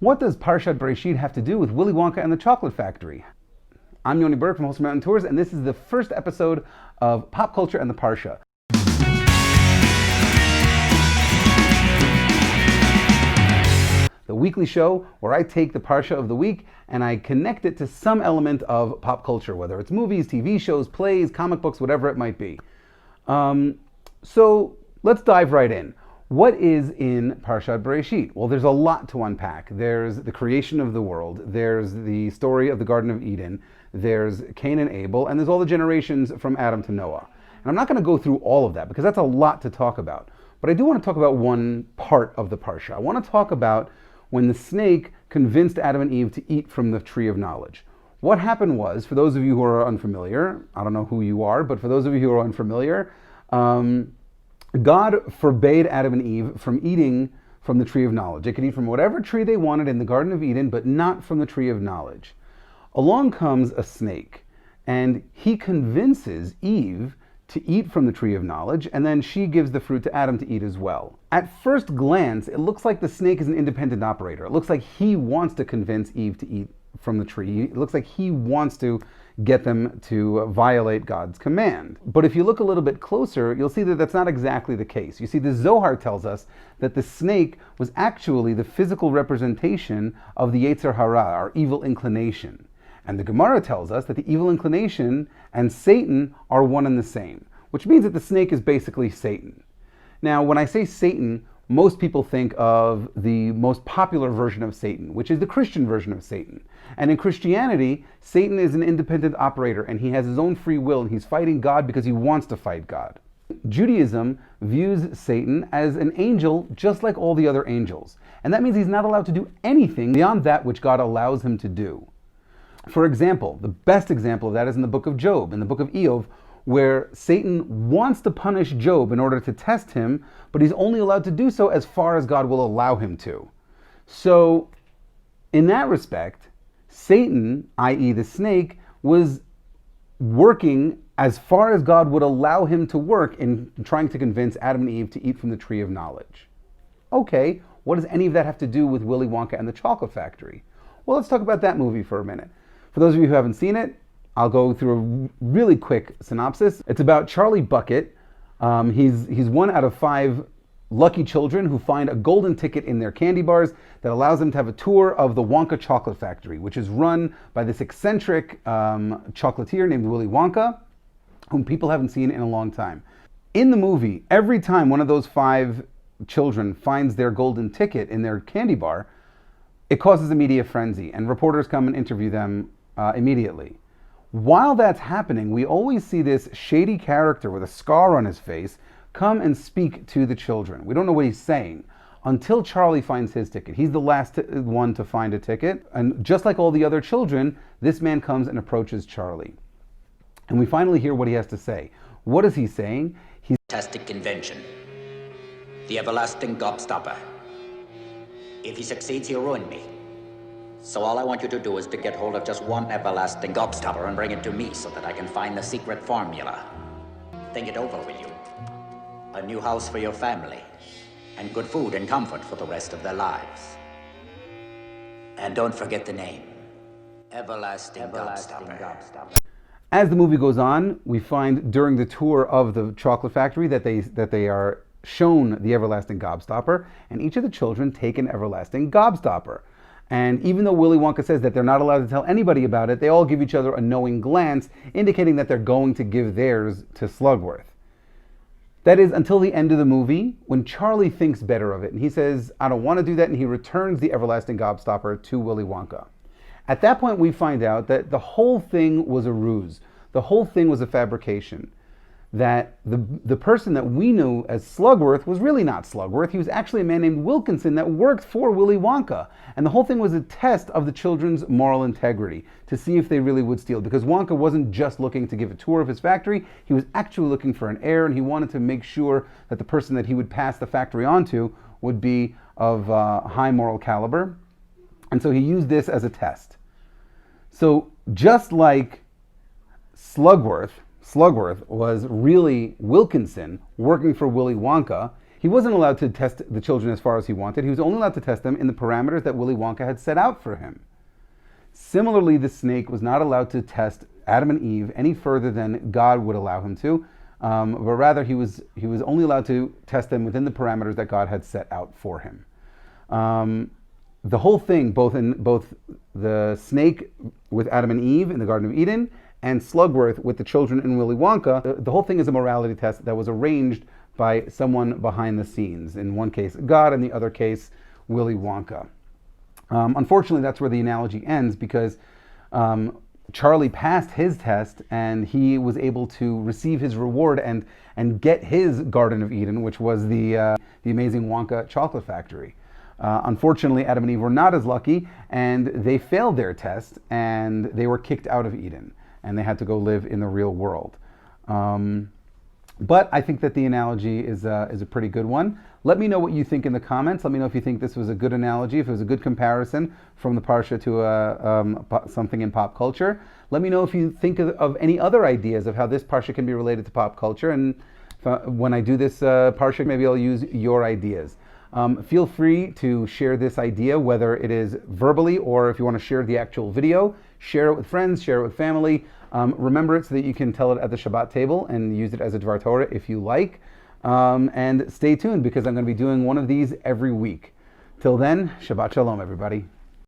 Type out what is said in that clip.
What does Parshat Beresheet have to do with Willy Wonka and the Chocolate Factory? I'm Yoni from Wholesome Mountain Tours, and this is the first episode of Pop Culture and the Parsha. The weekly show where I take the Parsha of the week and I connect it to some element of pop culture, whether it's movies, TV shows, plays, comic books, whatever it might be. So let's dive right in. What is in Parshat Beresheet? Well, there's a lot to unpack. There's the creation of the world, there's the story of the Garden of Eden, there's Cain and Abel, and there's all the generations from Adam to Noah. And I'm not going to go through all of that because that's a lot to talk about. But I do want to talk about one part of the Parsha. I want to talk about when the snake convinced Adam and Eve to eat from the tree of knowledge. What happened was, for those of you who are unfamiliar, I don't know who you are, but for those of you who are unfamiliar, God forbade Adam and Eve from eating from the tree of knowledge. They could eat from whatever tree they wanted in the Garden of Eden, but not from the tree of knowledge. Along comes a snake, and he convinces Eve to eat from the tree of knowledge, and then she gives the fruit to Adam to eat as well. At first glance, it looks like the snake is an independent operator. It looks like he wants to convince Eve to eat from the tree. It looks like he wants to get them to violate God's command. But if you look a little bit closer, you'll see that that's not exactly the case. You see, the Zohar tells us that the snake was actually the physical representation of the Yetzer Hara, our evil inclination. And the Gemara tells us that the evil inclination and Satan are one and the same, which means that the snake is basically Satan. Now, when I say Satan, most people think of the most popular version of Satan, which is the Christian version of Satan. And in Christianity, Satan is an independent operator, and he has his own free will, and he's fighting God because he wants to fight God. Judaism views Satan as an angel just like all the other angels. And that means he's not allowed to do anything beyond that which God allows him to do. For example, the best example of that is in the book of Job, in the book of Eov, where Satan wants to punish Job in order to test him, but he's only allowed to do so as far as God will allow him to. So, in that respect, Satan, i.e. the snake, was working as far as God would allow him to work in trying to convince Adam and Eve to eat from the tree of knowledge. Okay, what does any of that have to do with Willy Wonka and the Chocolate Factory? Well, let's talk about that movie for a minute. For those of you who haven't seen it, I'll go through a really quick synopsis. It's about Charlie Bucket. He's one out of 5 lucky children who find a golden ticket in their candy bars that allows them to have a tour of the Wonka Chocolate Factory, which is run by this eccentric chocolatier named Willy Wonka, whom people haven't seen in a long time. In the movie, every time one of those 5 children finds their golden ticket in their candy bar, it causes a media frenzy, and reporters come and interview them immediately. While that's happening, we always see this shady character with a scar on his face come and speak to the children. We don't know what he's saying until Charlie finds his ticket. He's the last one to find a ticket, and just like all the other children, this man comes and approaches Charlie. And we finally hear what he has to say. What is he saying? He's Fantastic invention. The everlasting gobstopper. If he succeeds, he'll ruin me. So all I want you to do is to get hold of just one everlasting gobstopper and bring it to me so that I can find the secret formula. Think it over, will you? A new house for your family, and good food and comfort for the rest of their lives. And don't forget the name. Everlasting Gobstopper. As the movie goes on, we find during the tour of the chocolate factory that they are shown the everlasting gobstopper, and each of the children take an everlasting gobstopper. And even though Willy Wonka says that they're not allowed to tell anybody about it, they all give each other a knowing glance, indicating that they're going to give theirs to Slugworth. That is until the end of the movie, when Charlie thinks better of it, and he says, I don't want to do that, and he returns the everlasting gobstopper to Willy Wonka. At that point, we find out that the whole thing was a ruse. The whole thing was a fabrication. That the person that we knew as Slugworth was really not Slugworth. He was actually a man named Wilkinson that worked for Willy Wonka. And the whole thing was a test of the children's moral integrity to see if they really would steal. Because Wonka wasn't just looking to give a tour of his factory, he was actually looking for an heir, and he wanted to make sure that the person that he would pass the factory on to would be of high moral caliber. And so he used this as a test. So just like Slugworth was really Wilkinson working for Willy Wonka, He wasn't allowed to test the children as far as he wanted. He was only allowed to test them in the parameters that Willy Wonka had set out for him. Similarly, the snake was not allowed to test Adam and Eve any further than God would allow him to, but rather he was only allowed to test them within the parameters that God had set out for him. The whole thing, both the snake with Adam and Eve in the Garden of Eden and Slugworth with the children in Willy Wonka, the whole thing is a morality test that was arranged by someone behind the scenes. In one case, God, in the other case, Willy Wonka. Unfortunately, that's where the analogy ends, because Charlie passed his test and he was able to receive his reward and get his Garden of Eden, which was the amazing Wonka chocolate factory. Unfortunately, Adam and Eve were not as lucky, and they failed their test, and they were kicked out of Eden, and they had to go live in the real world. But I think that the analogy is a pretty good one. Let me know what you think in the comments. Let me know if you think this was a good analogy, if it was a good comparison from the Parsha to something in pop culture. Let me know if you think of any other ideas of how this Parsha can be related to pop culture. And when I do this Parsha, maybe I'll use your ideas. Feel free to share this idea, whether it is verbally or if you want to share the actual video. Share it with friends, share it with family. Remember it so that you can tell it at the Shabbat table and use it as a Dvar Torah if you like. And stay tuned, because I'm going to be doing one of these every week. Till then, Shabbat Shalom, everybody.